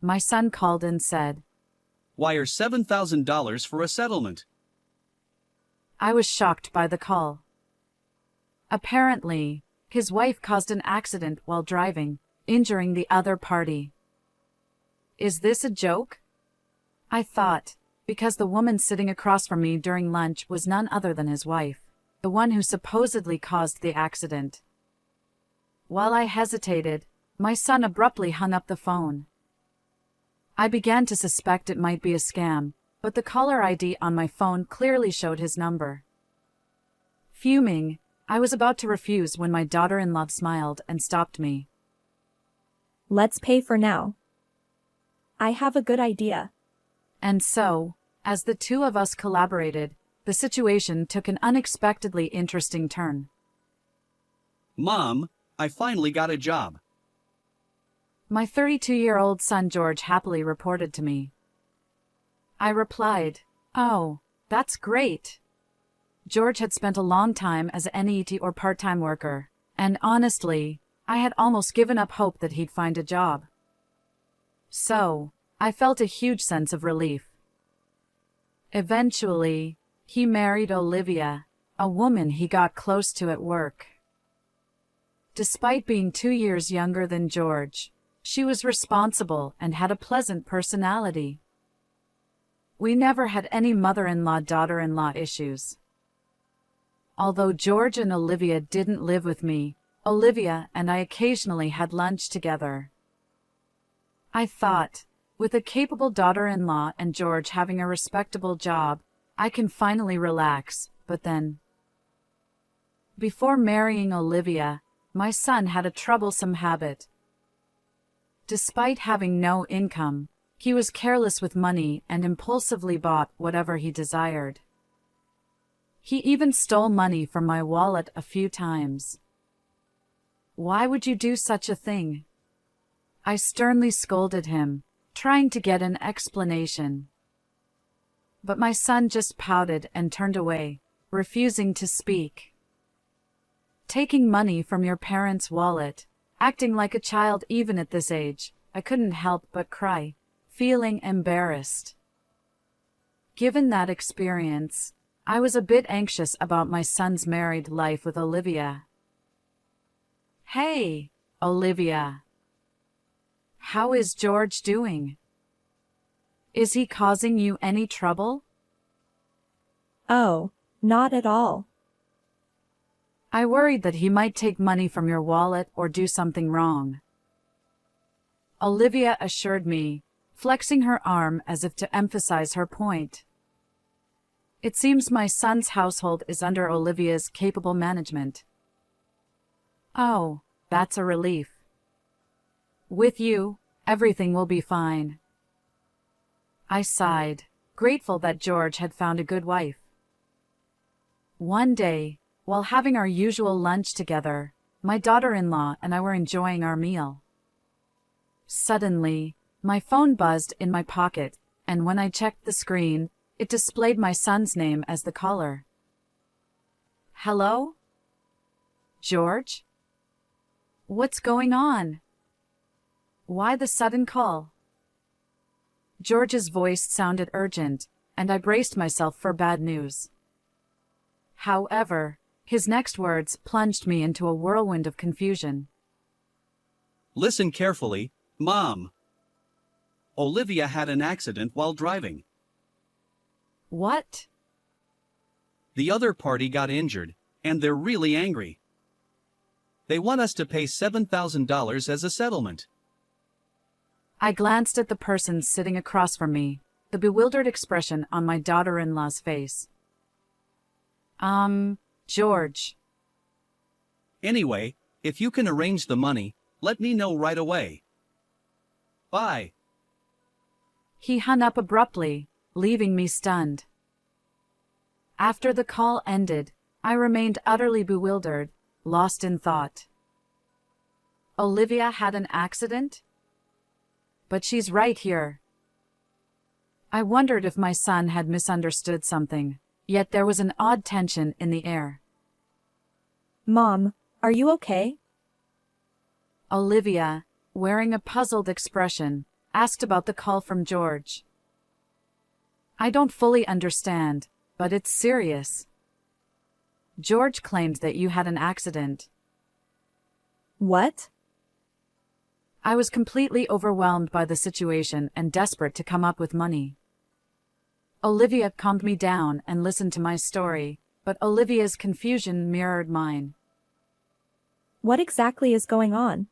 my son called and said, "Wire $7,000 for a settlement." I was shocked by the call. Apparently, his wife caused an accident while driving, injuring the other party. Is this a joke? I thought, because the woman sitting across from me during lunch was none other than his wife, the one who supposedly caused the accident. While I hesitated, my son abruptly hung up the phone. I began to suspect it might be a scam, but the caller ID on my phone clearly showed his number. Fuming, I was about to refuse when my daughter-in-law smiled and stopped me. Let's pay for now. I have a good idea. And so, as the two of us collaborated, the situation took an unexpectedly interesting turn. "Mom, I finally got a job." My 32-year-old son George happily reported to me. I replied, "Oh, that's great." George had spent a long time as an NEET or part-time worker, and honestly, I had almost given up hope that he'd find a job. So, I felt a huge sense of relief. Eventually, he married Olivia, a woman he got close to at work. Despite being 2 years younger than George, she was responsible and had a pleasant personality. We never had any mother-in-law, daughter-in-law issues. Although George and Olivia didn't live with me, Olivia and I occasionally had lunch together. I thought, with a capable daughter-in-law and George having a respectable job, I can finally relax, but then. Before marrying Olivia, my son had a troublesome habit. Despite having no income, he was careless with money and impulsively bought whatever he desired. He even stole money from my wallet a few times. Why would you do such a thing? I sternly scolded him, trying to get an explanation. But my son just pouted and turned away, refusing to speak. Taking money from your parents' wallet, acting like a child even at this age, I couldn't help but cry, feeling embarrassed. Given that experience, I was a bit anxious about my son's married life with Olivia. Hey, Olivia. How is George doing? Is he causing you any trouble? Oh, not at all. I worried that he might take money from your wallet or do something wrong. Olivia assured me, flexing her arm as if to emphasize her point. It seems my son's household is under Olivia's capable management. Oh, that's a relief. With you, everything will be fine. I sighed, grateful that George had found a good wife. One day, while having our usual lunch together, my daughter-in-law and I were enjoying our meal. Suddenly, my phone buzzed in my pocket, and when I checked the screen, it displayed my son's name as the caller. Hello? George? What's going on? Why the sudden call? George's voice sounded urgent, and I braced myself for bad news. However, his next words plunged me into a whirlwind of confusion. "Listen carefully, Mom. Olivia had an accident while driving. What? The other party got injured, and they're really angry. They want us to pay $7,000 as a settlement." I glanced at the person sitting across from me, the bewildered expression on my daughter-in-law's face. George. "Anyway, if you can arrange the money, let me know right away. Bye." He hung up abruptly, leaving me stunned. After the call ended, I remained utterly bewildered, lost in thought. Olivia had an accident? But she's right here. I wondered if my son had misunderstood something, yet there was an odd tension in the air. Mom, are you okay? Olivia, wearing a puzzled expression, asked about the call from George. I don't fully understand, but it's serious. George claimed that you had an accident. What? I was completely overwhelmed by the situation and desperate to come up with money. Olivia calmed me down and listened to my story, but Olivia's confusion mirrored mine. What exactly is going on?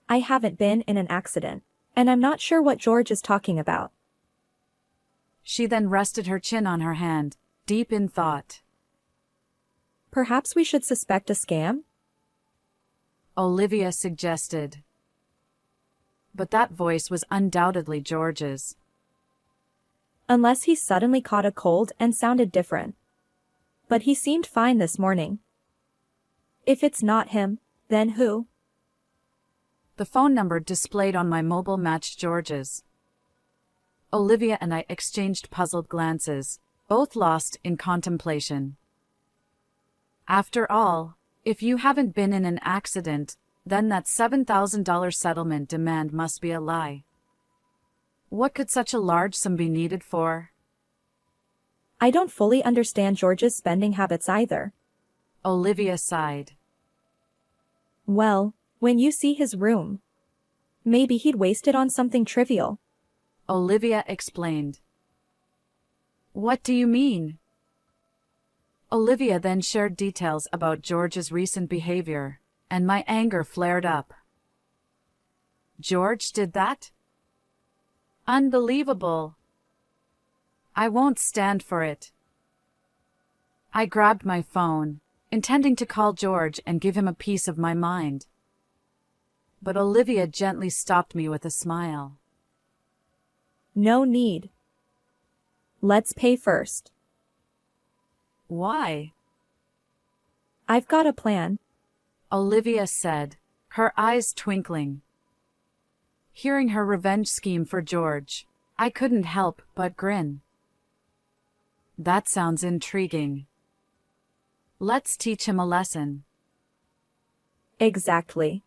I haven't been in an accident, and I'm not sure what George is talking about. She then rested her chin on her hand, deep in thought. Perhaps we should suspect a scam? Olivia suggested. But that voice was undoubtedly George's. Unless he suddenly caught a cold and sounded different. But he seemed fine this morning. If it's not him, then who? The phone number displayed on my mobile matched George's. Olivia and I exchanged puzzled glances, both lost in contemplation. After all, if you haven't been in an accident, then that $7,000 settlement demand must be a lie. What could such a large sum be needed for? I don't fully understand George's spending habits either. Olivia sighed. Well, when you see his room, maybe he'd waste it on something trivial. Olivia explained. What do you mean? Olivia then shared details about George's recent behavior, and my anger flared up. George did that? Unbelievable. I won't stand for it. I grabbed my phone, intending to call George and give him a piece of my mind. But Olivia gently stopped me with a smile. No need. Let's pay first. Why? I've got a plan. Olivia said, her eyes twinkling. Hearing her revenge scheme for George, I couldn't help but grin. That sounds intriguing. Let's teach him a lesson. Exactly.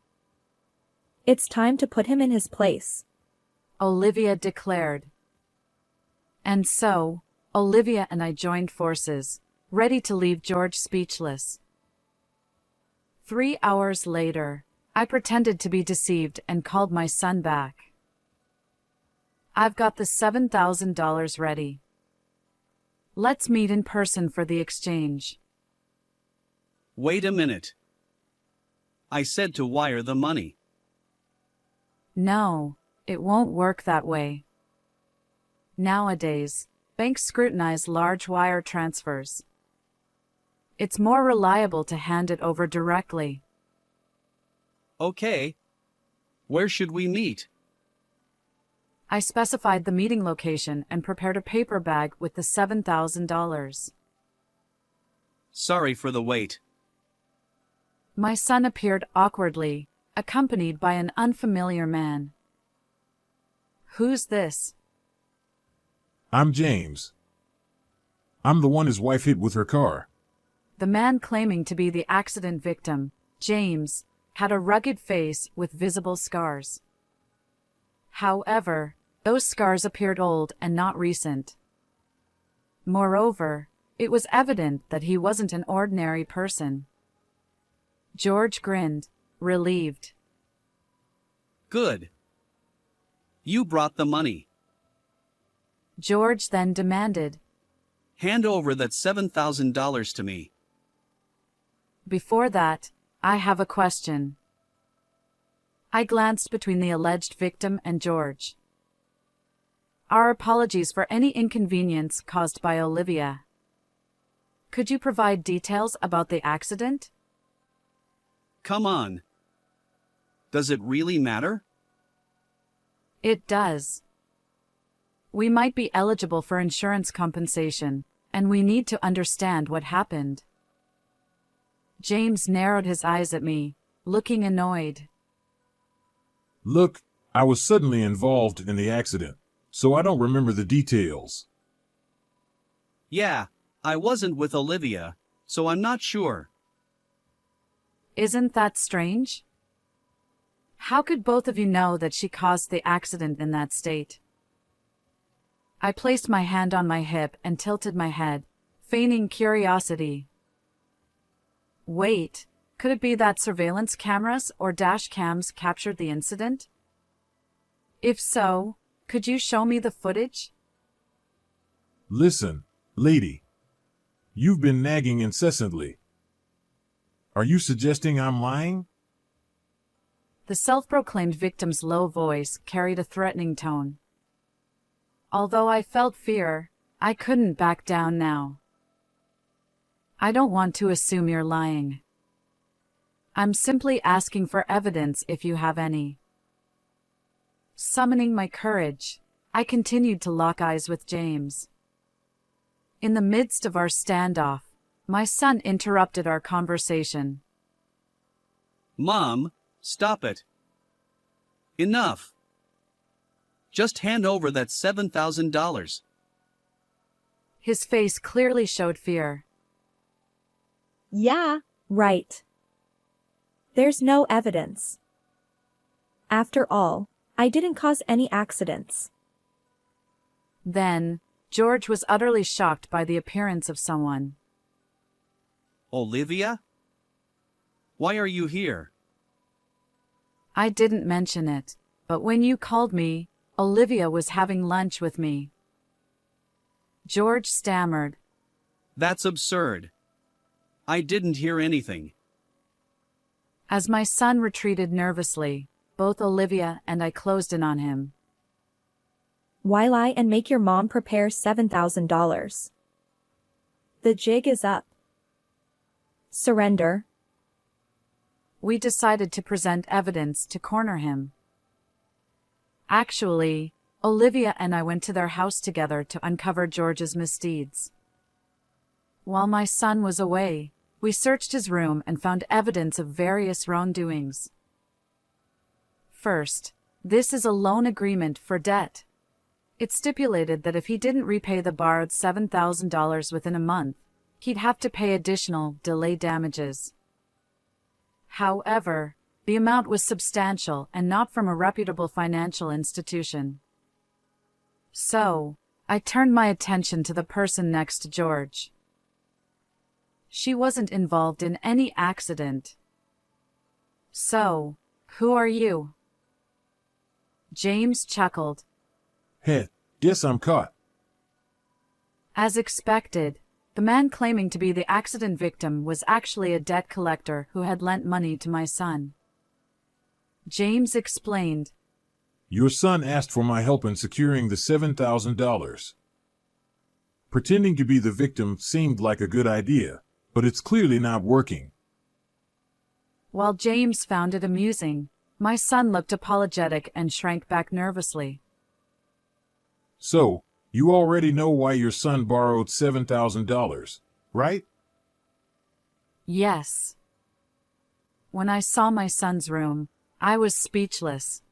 It's time to put him in his place. Olivia declared. And so, Olivia and I joined forces, ready to leave George speechless. 3 hours later, I pretended to be deceived and called my son back. I've got the $7,000 ready. Let's meet in person for the exchange. Wait a minute. I said to wire the money. No, it won't work that way. Nowadays, banks scrutinize large wire transfers. It's more reliable to hand it over directly. Okay. Where should we meet? I specified the meeting location and prepared a paper bag with the $7,000. Sorry for the wait. My son appeared awkwardly, accompanied by an unfamiliar man. Who's this? I'm James. I'm the one his wife hit with her car. The man claiming to be the accident victim, James, had a rugged face with visible scars. However, those scars appeared old and not recent. Moreover, it was evident that he wasn't an ordinary person. George grinned, relieved. Good. You brought the money. George then demanded. Hand over that $7,000 to me. Before that, I have a question. I glanced between the alleged victim and George. Our apologies for any inconvenience caused by Olivia. Could you provide details about the accident? Come on. Does it really matter? It does. We might be eligible for insurance compensation, and we need to understand what happened. James narrowed his eyes at me, looking annoyed. Look, I was suddenly involved in the accident, so I don't remember the details. Yeah, I wasn't with Olivia, so I'm not sure. Isn't that strange? How could both of you know that she caused the accident in that state? I placed my hand on my hip and tilted my head, feigning curiosity. Wait, could it be that surveillance cameras or dash cams captured the incident? If so, could you show me the footage? Listen, lady. You've been nagging incessantly. Are you suggesting I'm lying? The self-proclaimed victim's low voice carried a threatening tone. Although I felt fear, I couldn't back down now. I don't want to assume you're lying. I'm simply asking for evidence if you have any. Summoning my courage, I continued to lock eyes with James. In the midst of our standoff, my son interrupted our conversation. Mom, stop it. Enough. Just hand over that $7,000. His face clearly showed fear. Yeah, right. There's no evidence. After all, I didn't cause any accidents. Then, George was utterly shocked by the appearance of someone. Olivia? Why are you here? I didn't mention it, but when you called me, Olivia was having lunch with me. George stammered. That's absurd. I didn't hear anything. As my son retreated nervously, both Olivia and I closed in on him. Why lie and make your mom prepare $7,000? The jig is up. Surrender. We decided to present evidence to corner him. Actually, Olivia and I went to their house together to uncover George's misdeeds. While my son was away, we searched his room and found evidence of various wrongdoings. First, this is a loan agreement for debt. It stipulated that if he didn't repay the borrowed $7,000 within a month, he'd have to pay additional delay damages. However, the amount was substantial and not from a reputable financial institution. So, I turned my attention to the person next to George. She wasn't involved in any accident. So, who are you? James chuckled. Heh, guess I'm caught. As expected, the man claiming to be the accident victim was actually a debt collector who had lent money to my son. James explained. Your son asked for my help in securing the $7,000. Pretending to be the victim seemed like a good idea, but it's clearly not working. While James found it amusing, my son looked apologetic and shrank back nervously. So, you already know why your son borrowed $7,000, right? Yes. When I saw my son's room, I was speechless.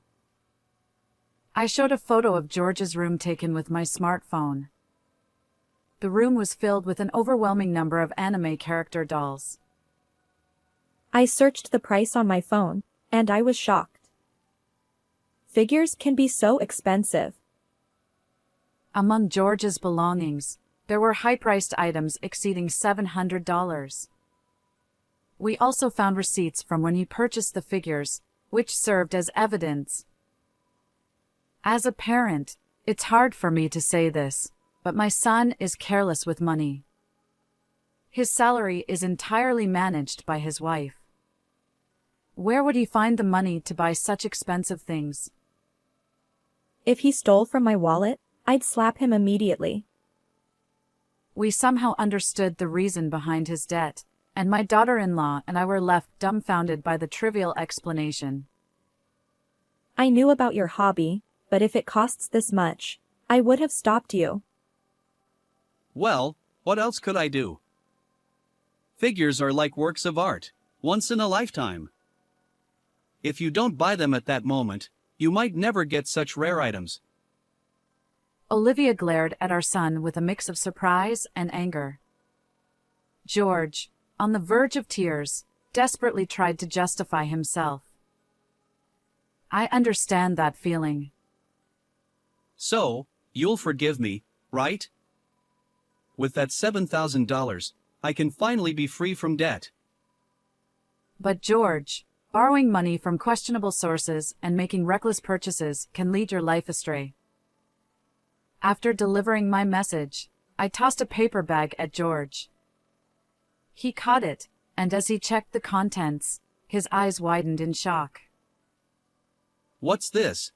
I showed a photo of George's room taken with my smartphone. The room was filled with an overwhelming number of anime character dolls. I searched the price on my phone, and I was shocked. Figures can be so expensive. Among George's belongings, there were high-priced items exceeding $700. We also found receipts from when he purchased the figures, which served as evidence. As a parent, it's hard for me to say this, but my son is careless with money. His salary is entirely managed by his wife. Where would he find the money to buy such expensive things? If he stole from my wallet, I'd slap him immediately. We somehow understood the reason behind his debt, and my daughter-in-law and I were left dumbfounded by the trivial explanation. I knew about your hobby, but if it costs this much, I would have stopped you. Well, what else could I do? Figures are like works of art, once in a lifetime. If you don't buy them at that moment, you might never get such rare items. Olivia glared at our son with a mix of surprise and anger. George, on the verge of tears, desperately tried to justify himself. I understand that feeling. So, you'll forgive me, right? With that $7,000, I can finally be free from debt. But George, borrowing money from questionable sources and making reckless purchases can lead your life astray. After delivering my message, I tossed a paper bag at George. He caught it, and as he checked the contents, his eyes widened in shock. What's this?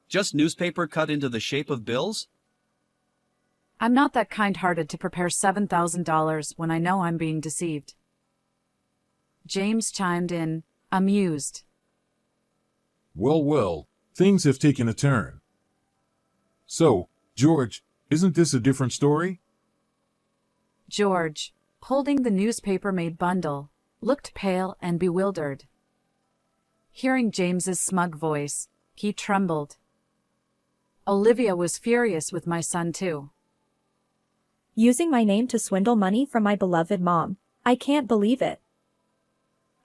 Just newspaper cut into the shape of bills? I'm not that kind-hearted to prepare $7,000 when I know I'm being deceived. James chimed in, amused. Well, well, things have taken a turn. So, George, isn't this a different story? George, holding the newspaper-made bundle, looked pale and bewildered. Hearing James's smug voice, he trembled. Olivia was furious with my son too. Using my name to swindle money from my beloved mom. I can't believe it.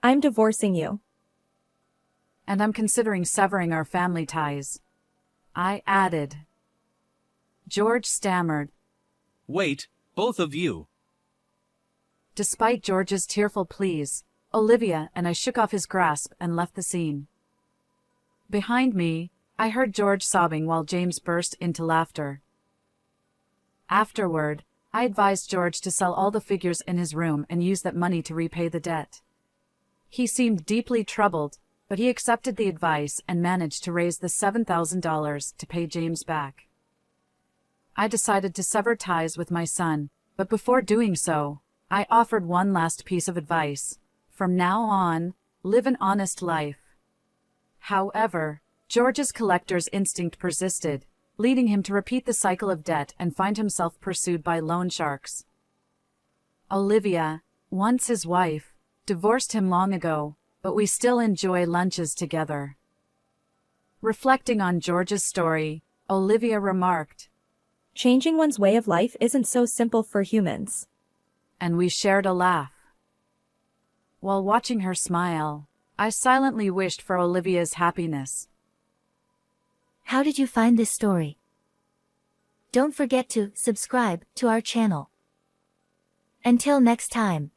I'm divorcing you. And I'm considering severing our family ties. I added. George stammered. Wait, both of you. Despite George's tearful pleas, Olivia and I shook off his grasp and left the scene. Behind me, I heard George sobbing while James burst into laughter. Afterward, I advised George to sell all the figures in his room and use that money to repay the debt. He seemed deeply troubled, but he accepted the advice and managed to raise the $7,000 to pay James back. I decided to sever ties with my son, but before doing so, I offered one last piece of advice. From now on, live an honest life. However, George's collector's instinct persisted, leading him to repeat the cycle of debt and find himself pursued by loan sharks. Olivia, once his wife, divorced him long ago, but we still enjoy lunches together. Reflecting on George's story, Olivia remarked, Changing one's way of life isn't so simple for humans. and we shared a laugh. While watching her smile, I silently wished for Olivia's happiness. How did you find this story? Don't forget to subscribe to our channel. Until next time.